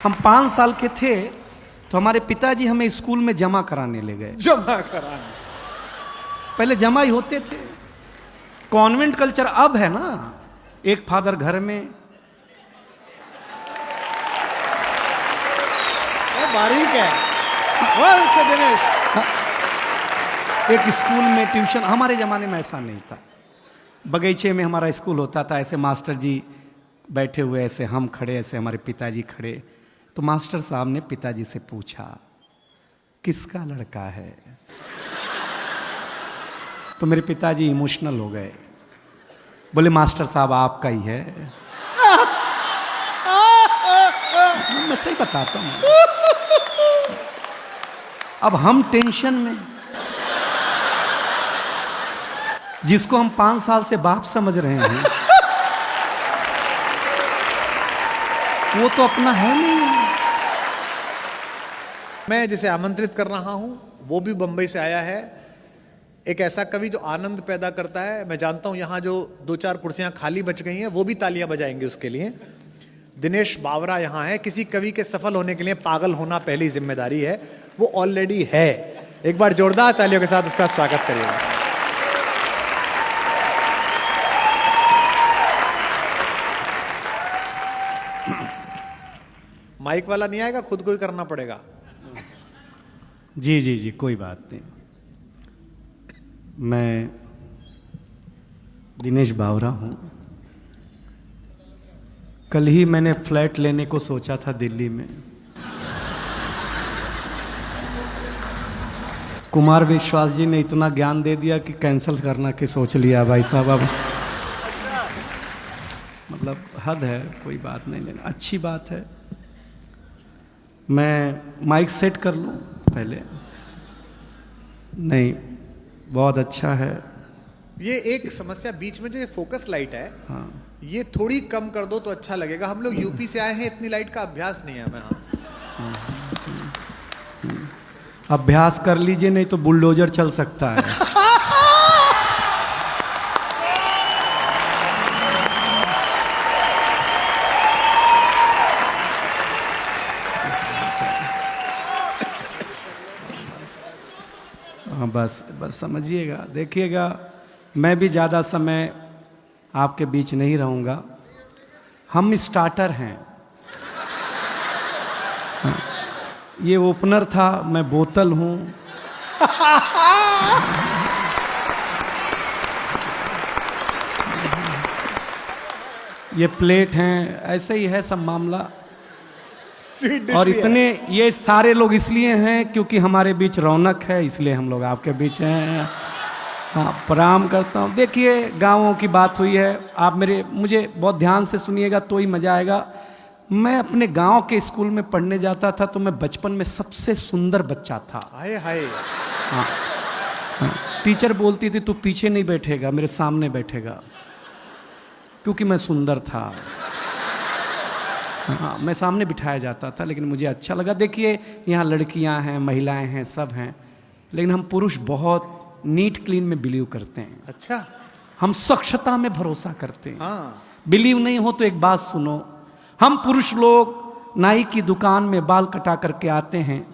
हम 5 साल के थे तो हमारे पिताजी हमें स्कूल में जमा कराने ले गए। जमा कराने? पहले जमा ही होते थे, कॉन्वेंट कल्चर अब है ना, एक फादर घर में। बारीक है दिनेश। एक स्कूल में ट्यूशन, हमारे ज़माने में ऐसा नहीं था। बगीचे में हमारा स्कूल होता था, ऐसे मास्टर जी बैठे हुए, ऐसे हम खड़े, ऐसे हमारे पिताजी खड़े। तो मास्टर साहब ने पिताजी से पूछा किसका लड़का है, तो मेरे पिताजी इमोशनल हो गए, बोले मास्टर साहब आपका ही है। मैं सही बताता हूँ। अब हम टेंशन में, जिसको हम 5 साल से बाप समझ रहे हैं वो तो अपना है नहीं। मैं जिसे आमंत्रित कर रहा हूं वो भी बंबई से आया है, एक ऐसा कवि जो आनंद पैदा करता है। मैं जानता हूं यहां जो 2-4 कुर्सियां खाली बच गई हैं वो भी तालियां बजाएंगे उसके लिए। दिनेश बावरा यहां है। किसी कवि के सफल होने के लिए पागल होना पहली जिम्मेदारी है, वो ऑलरेडी है। एक बार जोरदार तालियों के साथ उसका स्वागत करिएगा। माइक वाला नहीं आएगा, खुद को ही करना पड़ेगा। जी जी जी, कोई बात नहीं। मैं दिनेश बावरा हूँ। कल ही मैंने फ्लैट लेने को सोचा था दिल्ली में। कुमार विश्वास जी ने इतना ज्ञान दे दिया कि कैंसिल करना के सोच लिया भाई साहब। अब मतलब हद है, कोई बात नहीं लेना, अच्छी बात है। मैं माइक सेट कर लूँ पहले? नहीं, बहुत अच्छा है। ये एक समस्या बीच में जो ये फोकस लाइट है, हाँ, ये थोड़ी कम कर दो तो अच्छा लगेगा। हम लोग यूपी से आए हैं, इतनी लाइट का अभ्यास नहीं है हमें। अभ्यास कर लीजिए, नहीं तो बुलडोजर चल सकता है। हाँ, बस बस समझिएगा, देखिएगा मैं भी ज़्यादा समय आपके बीच नहीं रहूँगा। हम स्टार्टर हैं। हाँ, ये ओपनर था, मैं बोतल हूँ। ये प्लेट हैं, ऐसे ही है सब मामला। और इतने ये सारे लोग इसलिए हैं क्योंकि हमारे बीच रौनक है, इसलिए हम लोग आपके बीच हैं। हाँ, प्रणाम करता हूँ। देखिए, गाँवों की बात हुई है, आप मुझे बहुत ध्यान से सुनिएगा तो ही मज़ा आएगा। मैं अपने गांव के स्कूल में पढ़ने जाता था तो मैं बचपन में सबसे सुंदर बच्चा था। हाय हाय। हाँ, हाँ, टीचर बोलती थी तू पीछे नहीं बैठेगा, मेरे सामने बैठेगा, क्योंकि मैं सुंदर था। हाँ, मैं सामने बिठाया जाता था, लेकिन मुझे अच्छा लगा। देखिए, यहाँ लड़कियाँ हैं, महिलाएं हैं, सब हैं, लेकिन हम पुरुष बहुत नीट क्लीन में बिलीव करते हैं। अच्छा, हम स्वच्छता में भरोसा करते हैं। हाँ। बिलीव नहीं हो तो एक बात सुनो, हम पुरुष लोग नाई की दुकान में बाल कटा करके आते हैं,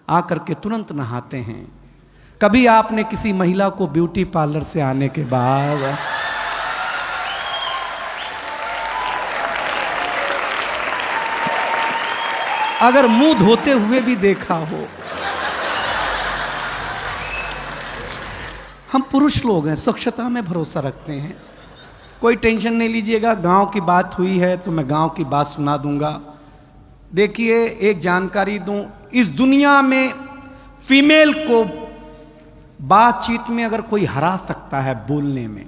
आकर के तुरंत नहाते हैं। कभी आपने किसी महिला को ब्यूटी पार्लर से आने के बाद अगर मुंह धोते हुए भी देखा हो? हम पुरुष लोग हैं, स्वच्छता में भरोसा रखते हैं। कोई टेंशन नहीं लीजिएगा, गांव की बात हुई है तो मैं गांव की बात सुना दूंगा। देखिए, एक जानकारी दूं, इस दुनिया में फीमेल को बातचीत में अगर कोई हरा सकता है बोलने में,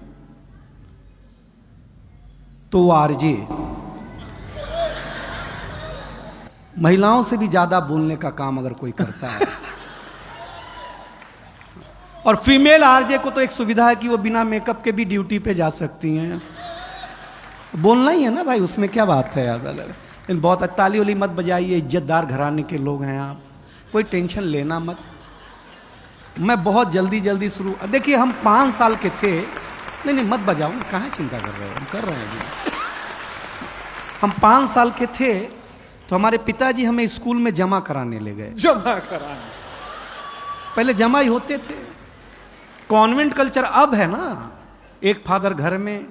तो वो आरजे। महिलाओं से भी ज्यादा बोलने का काम अगर कोई करता है। और फीमेल आरजे को तो एक सुविधा है कि वो बिना मेकअप के भी ड्यूटी पे जा सकती हैं। बोलना ही है ना भाई, उसमें क्या बात है यार। लेकिन बहुत ताली वाली मत बजाइए, इज्जतदार घराने के लोग हैं आप, कोई टेंशन लेना मत। मैं बहुत जल्दी शुरू, देखिए हम 5 साल के थे। नहीं मत बजाओ, कहाँ चिंता कर रहे हो, हम कर रहे हैं। हम 5 साल के थे तो हमारे पिताजी हमें स्कूल में जमा कराने ले गए। जमा कराने, पहले जमा ही होते थे, कॉन्वेंट कल्चर अब है ना, एक फादर घर में।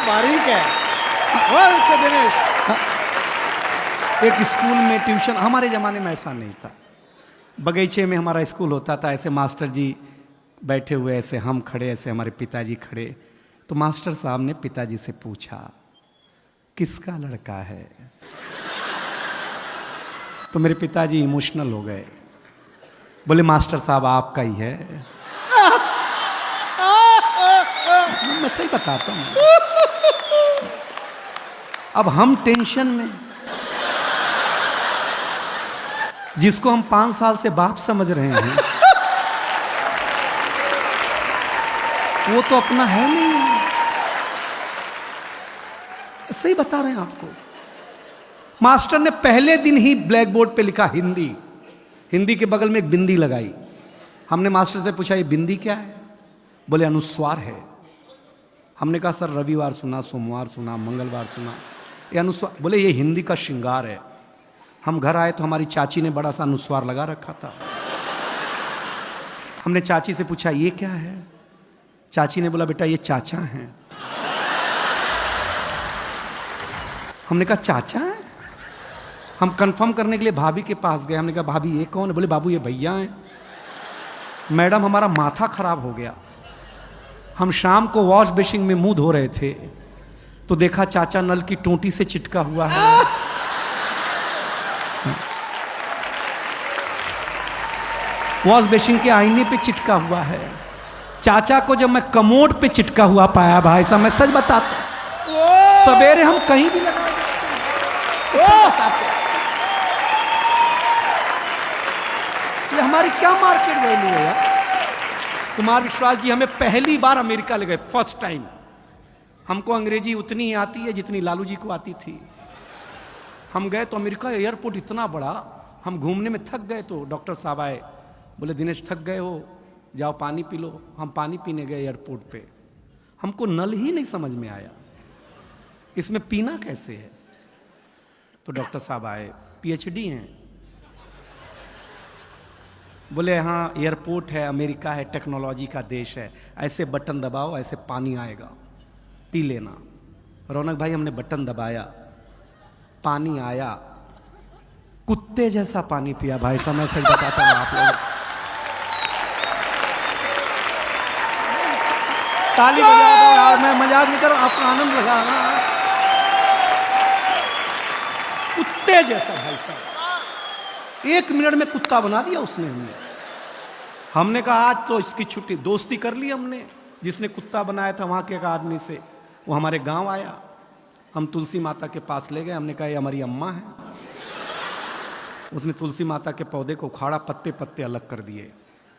बारीक है वो दिनेश। एक स्कूल में ट्यूशन, हमारे जमाने में ऐसा नहीं था। बगीचे में हमारा स्कूल होता था, ऐसे मास्टर जी बैठे हुए, ऐसे हम खड़े, ऐसे हमारे पिताजी खड़े। तो मास्टर साहब ने पिताजी से पूछा किसका लड़का है? तो मेरे पिताजी इमोशनल हो गए, बोले मास्टर साहब आपका ही है। मैं सही बताता हूं, अब हम टेंशन में, जिसको हम 5 साल से बाप समझ रहे हैं वो तो अपना है नहीं। सही बता रहे हैं आपको। मास्टर ने पहले दिन ही ब्लैक बोर्ड पे लिखा हिंदी, हिंदी के बगल में एक बिंदी लगाई। हमने मास्टर से पूछा ये बिंदी क्या है? बोले अनुस्वार है। हमने कहा सर रविवार सुना, सोमवार सुना, मंगलवार सुना, ये अनुस्वार? बोले ये हिंदी का श्रृंगार है। हम घर आए तो हमारी चाची ने बड़ा सा अनुस्वार लगा रखा था। हमने चाची से पूछा ये क्या है? चाची ने बोला बेटा ये चाचा हैं। हमने कहा चाचा है? हम कंफर्म करने के लिए भाभी के पास गए। हमने कहा भाभी ये कौन है? बोले बाबू ये भैया हैं। मैडम हमारा माथा खराब हो गया। हम शाम को वॉश बेसिन में मुंह धो रहे थे तो देखा चाचा नल की टोंटी से चिटका हुआ है। वॉश बेसिन के आईने पे चिटका हुआ है। चाचा को जब मैं कमोड पे चिटका हुआ पाया भाई साहब, मैं सच बताता, सवेरे हम कहीं भी लगा ये हमारी क्या मार्केट वैल्यू है यार। कुमार विश्वास जी हमें पहली बार अमेरिका ले गए, फर्स्ट टाइम। हमको अंग्रेजी उतनी ही आती है जितनी लालू जी को आती थी। हम गए तो अमेरिका एयरपोर्ट इतना बड़ा, हम घूमने में थक गए तो डॉक्टर साहब आए, बोले दिनेश थक गए हो, जाओ पानी पी लो। हम पानी पीने गए एयरपोर्ट पे, हमको नल ही नहीं समझ में आया, इसमें पीना कैसे है। तो डॉक्टर साहब आए, पीएचडी हैं, बोले हाँ एयरपोर्ट है, अमेरिका है, टेक्नोलॉजी का देश है, ऐसे बटन दबाओ ऐसे पानी आएगा, पी लेना। रौनक भाई हमने बटन दबाया, पानी आया, कुत्ते जैसा पानी पिया भाई साहब, मैं सही बताता हूँ आप लोग। ताली बजा दो यार, मैं मजाक नहीं कर रहा, आपका आनंद लगा। कुत्ते जैसा भाई साहब, 1 मिनट में कुत्ता बना दिया उसने। हमने कहा आज तो इसकी छुट्टी, दोस्ती कर ली हमने। जिसने कुत्ता बनाया था वहां के एक आदमी से, वो हमारे गांव आया, हम तुलसी माता के पास ले गए। हमने कहा ये हमारी अम्मा है। उसने तुलसी माता के पौधे को उखाड़ा, पत्ते पत्ते अलग कर दिए,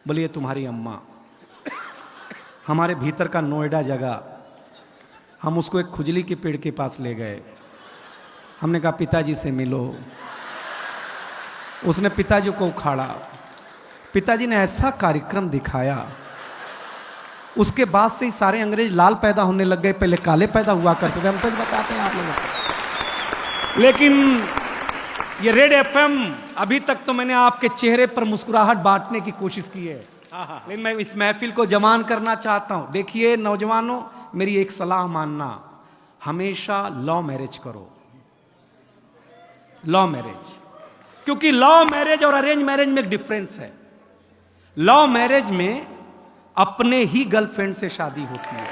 बोले ये तुम्हारी अम्मा। हमारे भीतर का नोएडा जगह, हम उसको एक खुजली के पेड़ के पास ले गए। हमने कहा पिताजी से मिलो। उसने पिताजी को उखाड़ा, पिताजी ने ऐसा कार्यक्रम दिखाया, उसके बाद से ही सारे अंग्रेज लाल पैदा होने लग गए, पहले काले पैदा हुआ करते थे। हम सच बताते हैं आप लोगों को। लेकिन ये रेड एफएम, अभी तक तो मैंने आपके चेहरे पर मुस्कुराहट बांटने की कोशिश की है, लेकिन मैं इस महफिल को जवान करना चाहता हूं। देखिए नौजवानों, मेरी एक सलाह मानना, हमेशा लव मैरिज करो, लव मैरिज। क्योंकि लव मैरिज और अरेंज मैरिज में एक डिफरेंस है। लव मैरिज में अपने ही गर्लफ्रेंड से शादी होती है,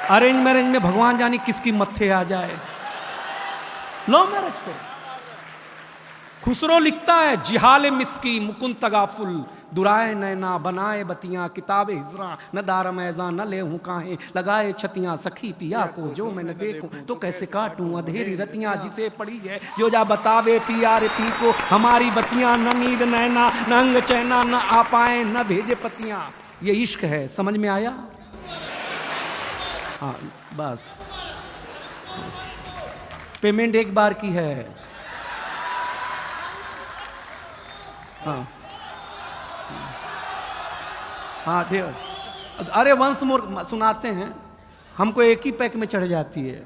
अरेंज मैरिज में भगवान जाने किसकी मत्थे आ जाए। लव मैरिज करो। खुसरो लिखता है जिहाल मिस्की मुकुंद तगाफुल, दुराए नैना बनाए बतियां, किताबे हिजरा न दार मैजा न ले हूं काहे, लगाए छतियां सखी पिया को जो मैं न देखूं तो कैसे काटूं अधेरी रतियां, जिसे पड़ी है जो जा बतावे पिया रे पी को, हमारी बतियां न नींद नैना न अंग चैना, न आ पाए न भेजे पतियां। ये इश्क है, समझ में आया? हाँ बस, पेमेंट एक बार की है। हाँ हाँ ठीक। अरे वंस मोर सुनाते हैं, हमको एक ही पैक में चढ़ जाती है।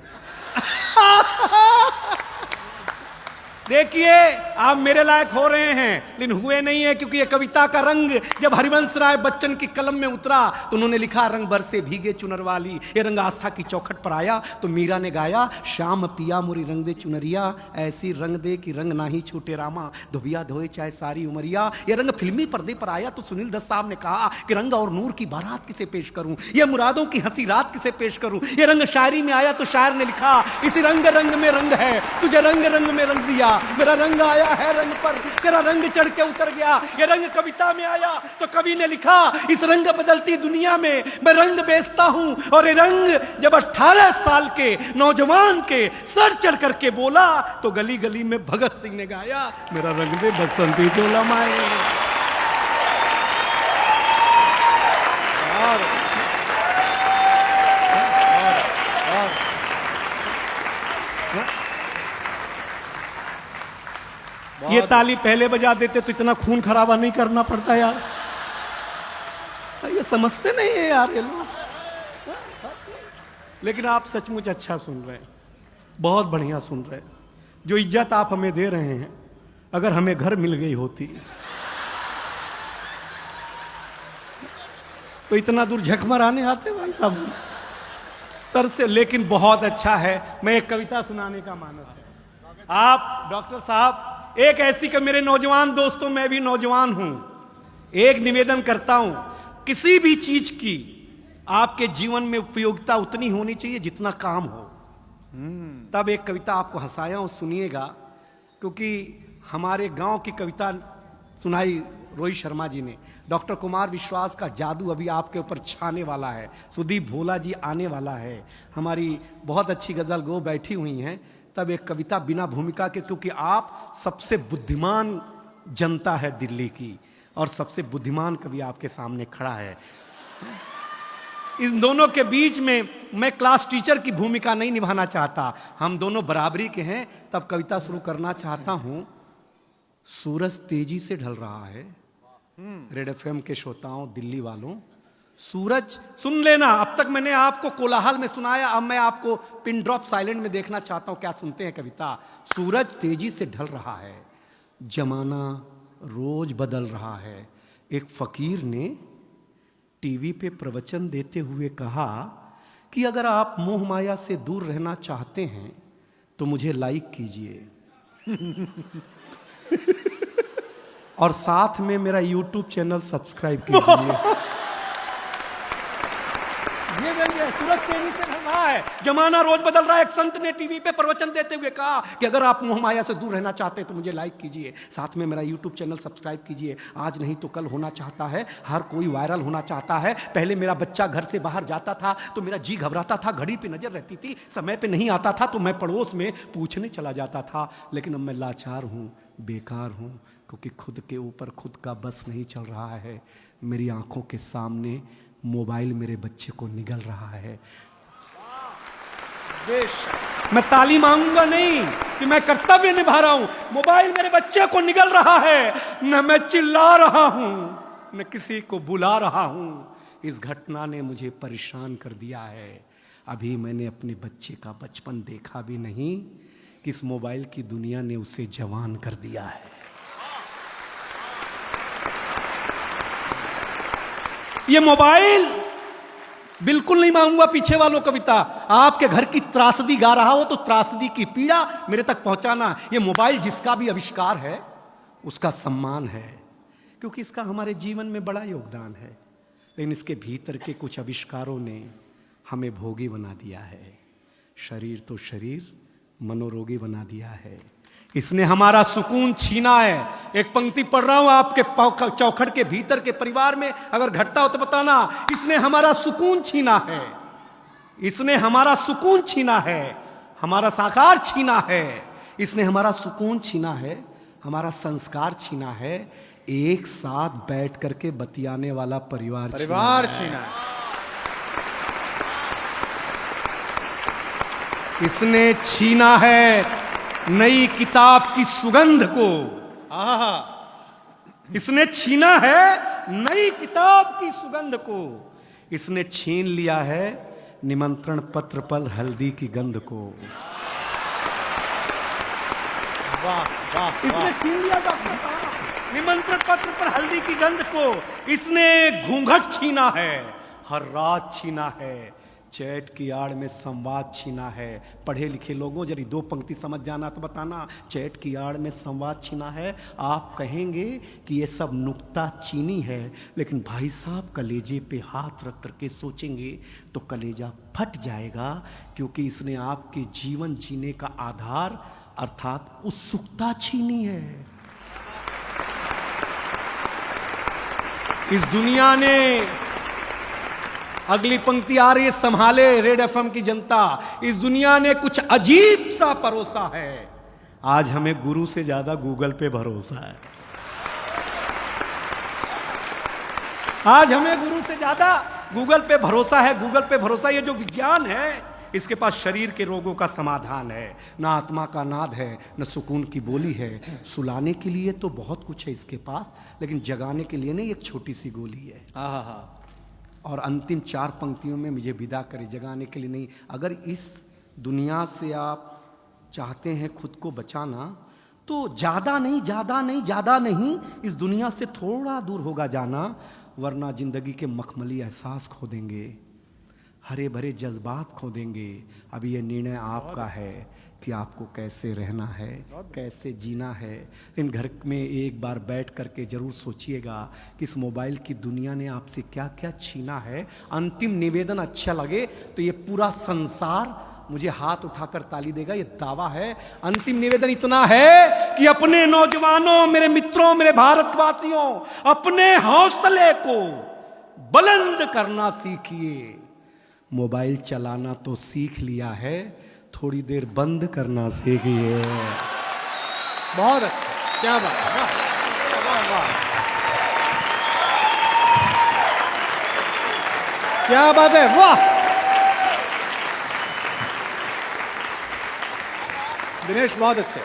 देखिए आप मेरे लायक हो रहे हैं, लेकिन हुए नहीं है, क्योंकि ये कविता का रंग जब हरिवंश राय बच्चन की कलम में उतरा तो उन्होंने लिखा, रंग बरसे भीगे चुनर वाली। ये रंग आस्था की चौखट पर आया तो मीरा ने गाया, श्याम पिया मोरी रंग दे चुनरिया, ऐसी रंग दे कि रंग ना ही छूटे रामा, धोबिया धोए चाहे सारी उमरिया। ये रंग फिल्मी पर्दे पर आया तो सुनील दत्त साहब ने कहा कि रंग और नूर की बारात किसे पेश करूं, ये मुरादों की हंसी रात किसे पेश करूं। ये रंग शायरी में आया तो शायर ने लिखा, इसी रंग रंग में रंग है, तुझे रंग रंग में रंग दिया, मेरा रंग आया है रंग पर, तेरा रंग चढ़ के उतर गया। ये रंग कविता में आया तो कवि ने लिखा, इस रंग बदलती दुनिया में मैं रंग बेचता हूं। और ये रंग जब 18 साल के नौजवान के सर चढ़ करके बोला तो गली गली में भगत सिंह ने गाया, मेरा रंग दे बसंती चोला माए। ये ताली पहले बजा देते तो इतना खून खराबा नहीं करना पड़ता यार। ये समझते नहीं है यार ये लोग। लेकिन आप सचमुच अच्छा सुन रहे हैं, बहुत बढ़िया सुन रहे हैं। जो इज्जत आप हमें दे रहे हैं, अगर हमें घर मिल गई होती तो इतना दूर झक मराने आते भाई साहब तर से। लेकिन बहुत अच्छा है, मैं एक कविता सुनाने का मानस है। आप डॉक्टर साहब एक ऐसी कि मेरे नौजवान दोस्तों, मैं भी नौजवान हूं, एक निवेदन करता हूं, किसी भी चीज की आपके जीवन में उपयोगिता उतनी होनी चाहिए जितना काम हो। तब एक कविता आपको हंसाया हूं, सुनिएगा, क्योंकि हमारे गांव की कविता सुनाई रोहित शर्मा जी ने। डॉक्टर कुमार विश्वास का जादू अभी आपके ऊपर छाने वाला है, सुदीप भोला जी आने वाला है, हमारी बहुत अच्छी गजल गो बैठी हुई हैं। तब एक कविता बिना भूमिका के, क्योंकि आप सबसे बुद्धिमान जनता है दिल्ली की और सबसे बुद्धिमान कवि आपके सामने खड़ा है। इन दोनों के बीच में मैं क्लास टीचर की भूमिका नहीं निभाना चाहता, हम दोनों बराबरी के हैं। तब कविता शुरू करना चाहता हूं। सूरज तेजी से ढल रहा है, रेड एफएम के श्रोताओं, दिल्ली वालों, सूरज सुन लेना। अब तक मैंने आपको कोलाहल में सुनाया, अब मैं आपको पिन ड्रॉप साइलेंट में देखना चाहता हूं, क्या सुनते हैं कविता। सूरज तेजी से ढल रहा है, जमाना रोज बदल रहा है। एक फकीर ने टीवी पे प्रवचन देते हुए कहा कि अगर आप मोह माया से दूर रहना चाहते हैं तो मुझे लाइक कीजिए और साथ में मेरा यूट्यूब चैनल सब्सक्राइब कीजिए। सूरज तेजी से ढल रहा है, जमाना रोज बदल रहा है। एक संत ने टीवी पे प्रवचन देते हुए कहा कि अगर आप मोह माया से दूर रहना चाहते हैं तो मुझे लाइक कीजिए, साथ में मेरा यूट्यूब चैनल सब्सक्राइब कीजिए। आज नहीं तो कल होना चाहता है, हर कोई वायरल होना चाहता है। पहले मेरा बच्चा घर से बाहर जाता था तो मेरा जी घबराता था, घड़ी पे नजर रहती थी, समय पे नहीं आता था तो मैं पड़ोस में पूछने चला जाता था। लेकिन अब मैं लाचार हूँ, बेकार हूँ, क्योंकि खुद के ऊपर खुद का बस नहीं चल रहा है। मेरी आंखों के सामने मोबाइल मेरे बच्चे को निगल रहा है। मैं ताली मांगूंगा नहीं कि मैं कर्तव्य निभा रहा हूं, मोबाइल मेरे बच्चे को निगल रहा है। न मैं चिल्ला रहा हूं, न किसी को बुला रहा हूं। इस घटना ने मुझे परेशान कर दिया है। अभी मैंने अपने बच्चे का बचपन देखा भी नहीं कि इस मोबाइल की दुनिया ने उसे जवान कर दिया है। ये मोबाइल बिल्कुल नहीं मांगूंगा पीछे वालों कविता, आपके घर की त्रासदी गा रहा हो तो त्रासदी की पीड़ा मेरे तक पहुंचाना। ये मोबाइल जिसका भी आविष्कार है उसका सम्मान है, क्योंकि इसका हमारे जीवन में बड़ा योगदान है। लेकिन इसके भीतर के कुछ आविष्कारों ने हमें भोगी बना दिया है। शरीर तो शरीर, मनोरोगी बना दिया है। इसने हमारा सुकून छीना है। एक पंक्ति पढ़ रहा हूं आपके चौखट के भीतर के परिवार में, अगर घटता हो तो बताना। इसने हमारा सुकून छीना है, इसने हमारा सुकून छीना है, हमारा साकार छीना है। इसने हमारा सुकून छीना है, हमारा संस्कार छीना है। एक साथ बैठ करके बतियाने वाला परिवार छीना है। इसने छीना है नई किताब की सुगंध को। इसने छीना है नई किताब की सुगंध को, इसने छीन लिया है निमंत्रण पत्र पर हल्दी की गंध को। वाह वाह इसने छीन लिया डॉक्टर साहब निमंत्रण पत्र पर हल्दी की गंध को। इसने घूंघट छीना है, हर रात छीना है, चैट की आड़ में संवाद छीना है। पढ़े लिखे लोगों जरी दो पंक्ति समझ जाना तो बताना, चैट की आड़ में संवाद छीना है। आप कहेंगे कि ये सब नुक्ता चीनी है, लेकिन भाई साहब कलेजे पे हाथ रख करके सोचेंगे तो कलेजा फट जाएगा, क्योंकि इसने आपके जीवन जीने का आधार अर्थात उत्सुकता छीनी है। इस दुनिया ने, अगली पंक्ति आ रही है, संभाले रेड एफएम की जनता, इस दुनिया ने कुछ अजीब सा परोसा है। आज हमें गुरु से ज्यादा गूगल पे भरोसा है। आज हमें गुरु से ज्यादा गूगल पे भरोसा है। गूगल पे भरोसा, ये जो विज्ञान है, इसके पास शरीर के रोगों का समाधान है, ना आत्मा का नाद है, न सुकून की बोली है। सुलाने के लिए तो बहुत कुछ है इसके पास, लेकिन जगाने के लिए नहीं, एक छोटी सी गोली है। हाँ। और अंतिम 4 पंक्तियों में मुझे विदा करें, जगाने के लिए नहीं। अगर इस दुनिया से आप चाहते हैं खुद को बचाना, तो ज़्यादा नहीं, इस दुनिया से थोड़ा दूर होगा जाना, वरना जिंदगी के मखमली एहसास खो देंगे, हरे भरे जज्बात खो देंगे। अब ये निर्णय आपका है कि आपको कैसे रहना है, कैसे जीना है। इन घर में एक बार बैठ करके जरूर सोचिएगा कि इस मोबाइल की दुनिया ने आपसे क्या क्या छीना है। अंतिम निवेदन अच्छा लगे तो ये पूरा संसार मुझे हाथ उठाकर ताली देगा, ये दावा है। अंतिम निवेदन इतना है कि अपने नौजवानों, मेरे मित्रों, मेरे भारतवासियों, अपने हौसले को बुलंद करना सीखिए। मोबाइल चलाना तो सीख लिया है, थोड़ी देर बंद करना सीखिए। बहुत अच्छा, क्या बात है, वाह वाह, क्या बात है, वाह। दिनेश बहुत अच्छे।